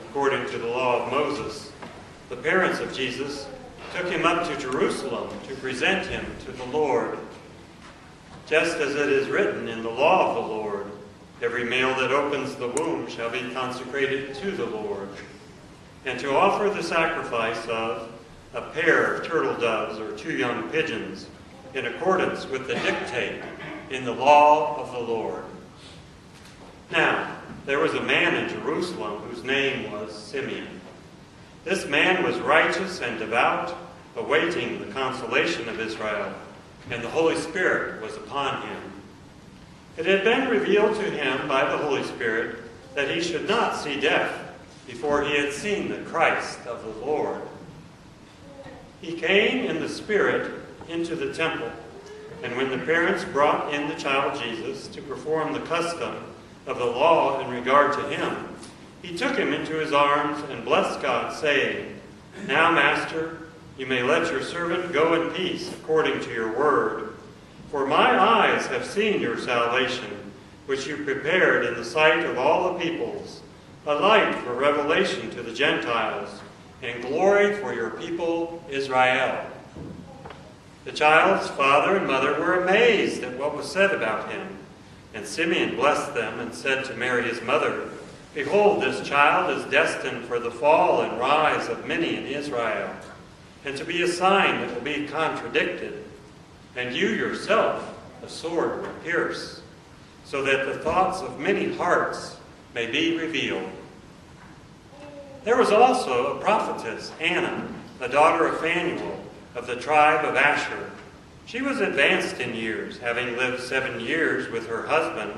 according to the law of Moses, the parents of Jesus took him up to Jerusalem to present him to the Lord. Just as it is written in the law of the Lord, every male that opens the womb shall be consecrated to the Lord, and to offer the sacrifice of a pair of turtle doves or 2 young pigeons, in accordance with the dictate in the law of the Lord. Now, there was a man in Jerusalem whose name was Simeon. This man was righteous and devout, awaiting the consolation of Israel, and the Holy Spirit was upon him. It had been revealed to him by the Holy Spirit that he should not see death before he had seen the Christ of the Lord. He came in the Spirit into the temple, and when the parents brought in the child Jesus to perform the custom of the law in regard to him, he took him into his arms and blessed God, saying, "Now, Master, you may let your servant go in peace according to your word. For my eyes have seen your salvation, which you prepared in the sight of all the peoples, a light for revelation to the Gentiles, and glory for your people Israel." The child's father and mother were amazed at what was said about him. And Simeon blessed them and said to Mary his mother, "Behold, this child is destined for the fall and rise of many in Israel, and to be a sign that will be contradicted. And you yourself a sword will pierce, so that the thoughts of many hearts may be revealed." There was also a prophetess, Anna, a daughter of Phanuel, of the tribe of Asher. She was advanced in years, having lived 7 years with her husband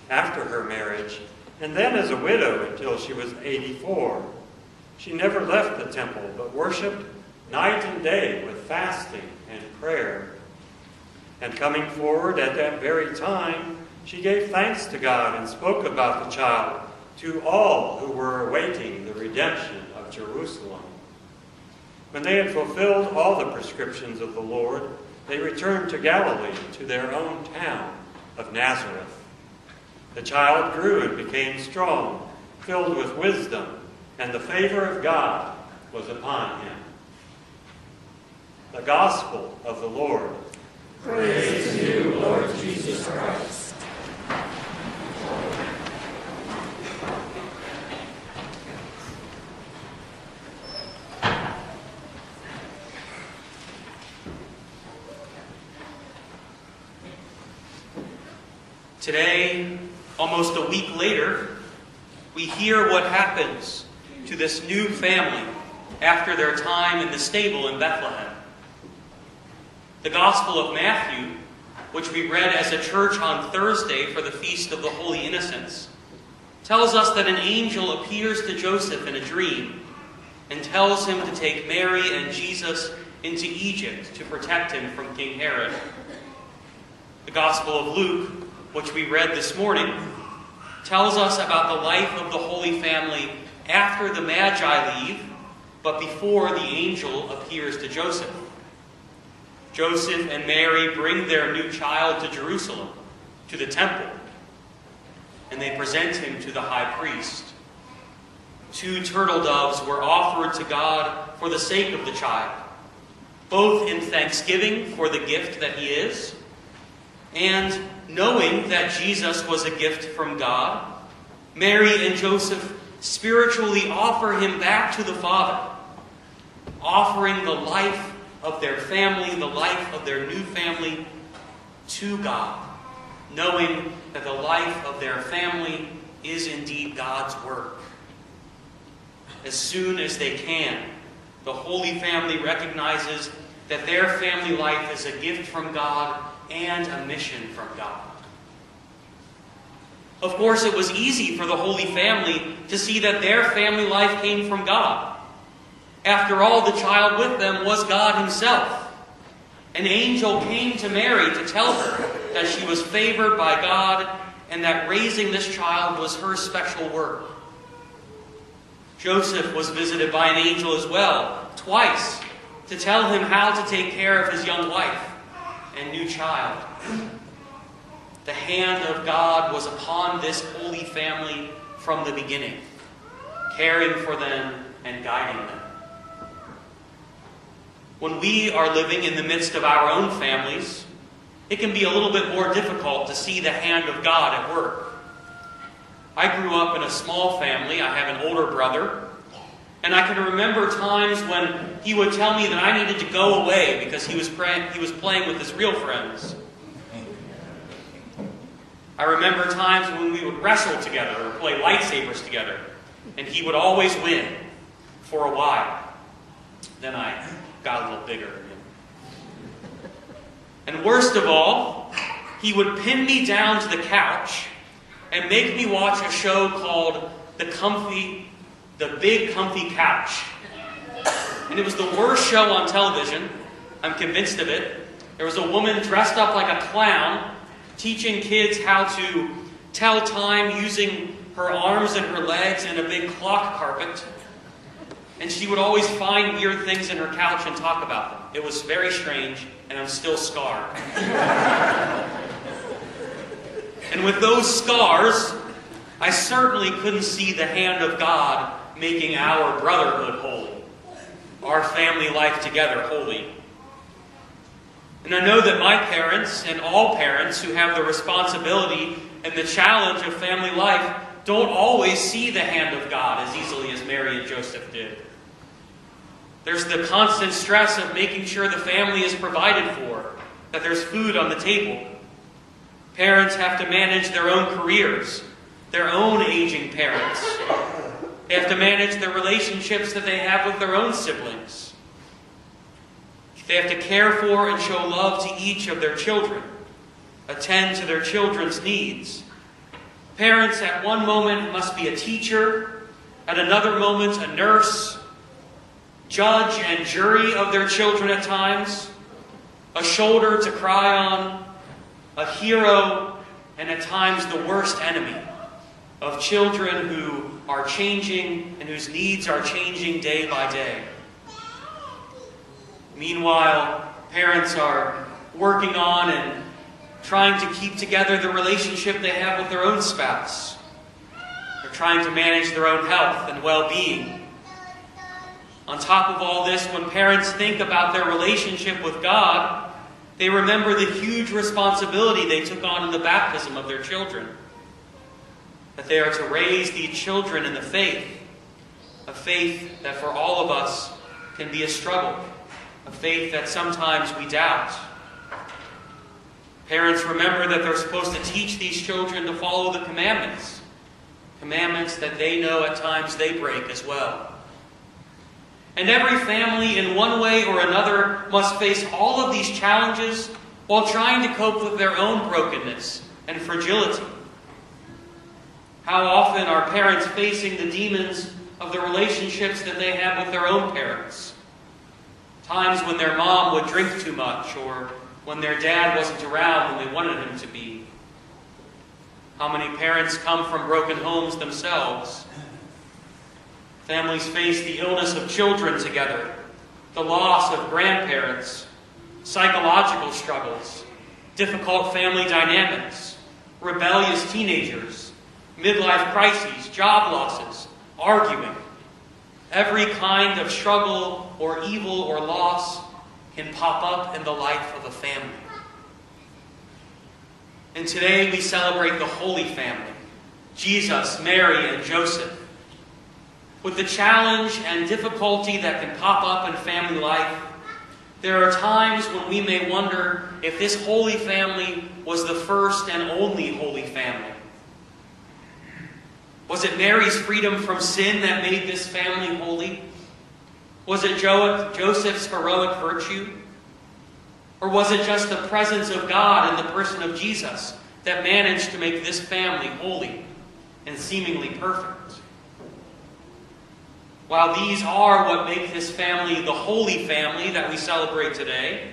after her marriage, and then as a widow until she was 84. She never left the temple, but worshipped night and day with fasting and prayer. And coming forward at that very time, she gave thanks to God and spoke about the child to all who were awaiting the redemption of Jerusalem. When they had fulfilled all the prescriptions of the Lord, they returned to Galilee, to their own town of Nazareth. The child grew and became strong, filled with wisdom, and the favor of God was upon him. The Gospel of the Lord. Praise to you, Lord Jesus Christ. Today, almost a week later, we hear what happens to this new family after their time in the stable in Bethlehem. The Gospel of Matthew, which we read as a church on Thursday for the Feast of the Holy Innocents, tells us that an angel appears to Joseph in a dream and tells him to take Mary and Jesus into Egypt to protect him from King Herod. The Gospel of Luke, which we read this morning, tells us about the life of the Holy Family after the Magi leave, but before the angel appears to Joseph. Joseph and Mary bring their new child to Jerusalem, to the temple, and they present him to the high priest. 2 turtle doves were offered to God for the sake of the child, both in thanksgiving for the gift that he is, and knowing that Jesus was a gift from God, Mary and Joseph spiritually offer him back to the Father, offering the life of their family, the life of their new family, to God, knowing that the life of their family is indeed God's work. As soon as they can, the Holy Family recognizes that their family life is a gift from God and a mission from God. Of course, it was easy for the Holy Family to see that their family life came from God. After all, the child with them was God himself. An angel came to Mary to tell her that she was favored by God and that raising this child was her special work. Joseph was visited by an angel as well, twice, to tell him how to take care of his young wife and new child. The hand of God was upon this Holy Family from the beginning, caring for them, and guiding them. When we are living in the midst of our own families, it can be a little bit more difficult to see the hand of God at work. I grew up in a small family. I have an older brother. And I can remember times when he would tell me that I needed to go away because he was playing with his real friends. I remember times when we would wrestle together or play lightsabers together. And he would always win for a while. Then I got a little bigger. And worst of all, he would pin me down to the couch and make me watch a show called The Big Comfy Couch. And it was the worst show on television. I'm convinced of it. There was a woman dressed up like a clown teaching kids how to tell time using her arms and her legs and a big clock carpet. And she would always find weird things in her couch and talk about them. It was very strange, and I'm still scarred. And with those scars, I certainly couldn't see the hand of God making our brotherhood holy, our family life together holy. And I know that my parents and all parents who have the responsibility and the challenge of family life don't always see the hand of God as easily as Mary and Joseph did. There's the constant stress of making sure the family is provided for, that there's food on the table. Parents have to manage their own careers, their own aging parents. They have to manage the relationships that they have with their own siblings. They have to care for and show love to each of their children, attend to their children's needs. Parents at one moment must be a teacher, at another moment a nurse, judge and jury of their children at times, a shoulder to cry on, a hero, and at times the worst enemy of children who are changing and whose needs are changing day by day. Meanwhile, parents are working on and trying to keep together the relationship they have with their own spouse. They're trying to manage their own health and well-being. On top of all this, when parents think about their relationship with God, they remember the huge responsibility they took on in the baptism of their children. That they are to raise these children in the faith, a faith that for all of us can be a struggle, a faith that sometimes we doubt. Parents remember that they're supposed to teach these children to follow the commandments, commandments that they know at times they break as well. And every family in one way or another must face all of these challenges while trying to cope with their own brokenness and fragility. How often are parents facing the demons of the relationships that they have with their own parents? Times when their mom would drink too much, or when their dad wasn't around when they wanted him to be. How many parents come from broken homes themselves? Families face the illness of children together, the loss of grandparents, psychological struggles, difficult family dynamics, rebellious teenagers, midlife crises, job losses, arguing. Every kind of struggle or evil or loss can pop up in the life of a family. And today we celebrate the Holy Family, Jesus, Mary, and Joseph. With the challenge and difficulty that can pop up in family life, there are times when we may wonder if this Holy Family was the first and only Holy Family. Was it Mary's freedom from sin that made this family holy? Was it Joseph's heroic virtue? Or was it just the presence of God in the person of Jesus that managed to make this family holy and seemingly perfect? While these are what make this family the Holy Family that we celebrate today,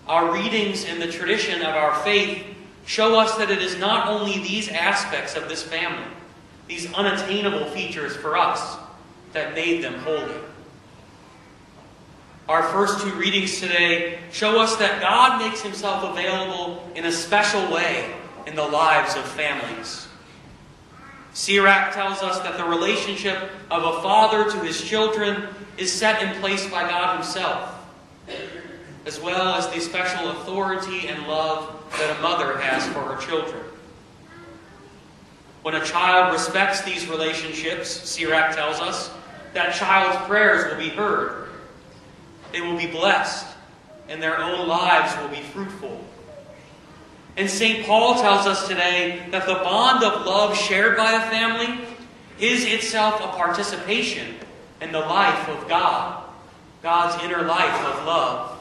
our readings in the tradition of our faith show us that it is not only these aspects of this family, these unattainable features for us, that made them holy. Our first two readings today show us that God makes himself available in a special way in the lives of families. Sirach tells us that the relationship of a father to his children is set in place by God himself, as well as the special authority and love that a mother has for her children. When a child respects these relationships, Sirach tells us, that child's prayers will be heard. They will be blessed, and their own lives will be fruitful. And St. Paul tells us today that the bond of love shared by a family is itself a participation in the life of God, God's inner life of love.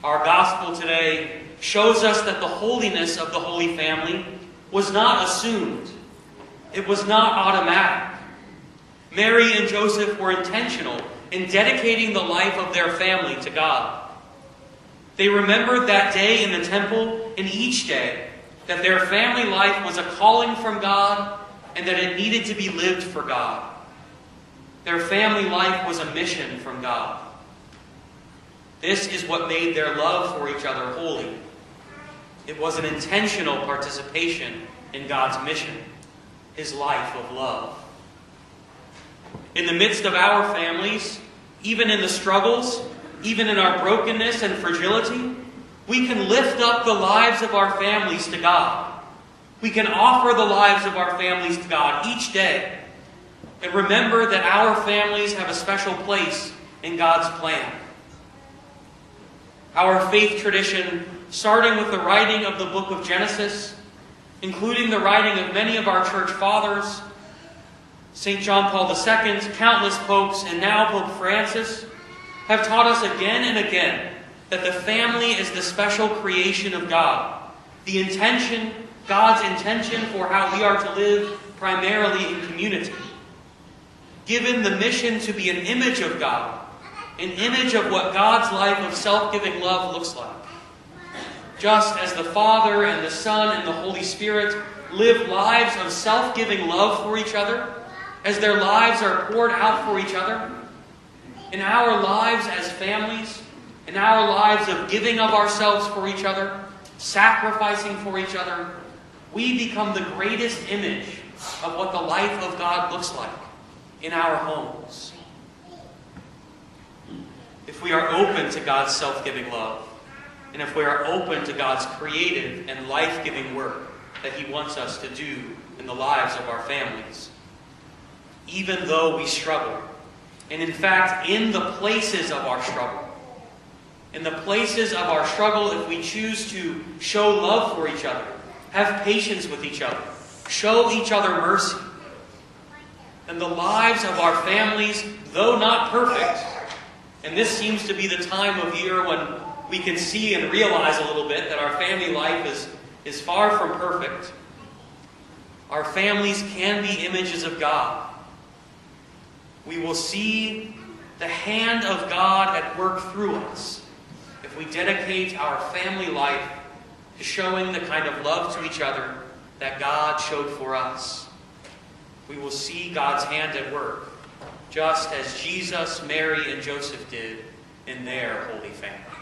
Our gospel today shows us that the holiness of the Holy Family was not assumed. It was not automatic. Mary and Joseph were intentional in dedicating the life of their family to God. They remembered that day in the temple and each day that their family life was a calling from God and that it needed to be lived for God. Their family life was a mission from God. This is what made their love for each other holy. It was an intentional participation in God's mission, His life of love. In the midst of our families, even in the struggles, even in our brokenness and fragility, we can lift up the lives of our families to God. We can offer the lives of our families to God each day and remember that our families have a special place in God's plan. Our faith tradition, starting with the writing of the book of Genesis, including the writing of many of our church fathers, St. John Paul II, countless popes, and now Pope Francis, have taught us again and again that the family is the special creation of God, the intention, God's intention for how we are to live primarily in community. Given the mission to be an image of God, an image of what God's life of self-giving love looks like. Just as the Father and the Son and the Holy Spirit live lives of self-giving love for each other, as their lives are poured out for each other, in our lives as families, in our lives of giving of ourselves for each other, sacrificing for each other, we become the greatest image of what the life of God looks like in our homes. If we are open to God's self-giving love, and if we are open to God's creative and life-giving work that He wants us to do in the lives of our families, even though we struggle, and in fact, in the places of our struggle, if we choose to show love for each other, have patience with each other, show each other mercy, then the lives of our families, though not perfect, and this seems to be the time of year when we can see and realize a little bit that our family life is far from perfect. Our families can be images of God. We will see the hand of God at work through us if we dedicate our family life to showing the kind of love to each other that God showed for us. We will see God's hand at work, just as Jesus, Mary, and Joseph did in their holy family.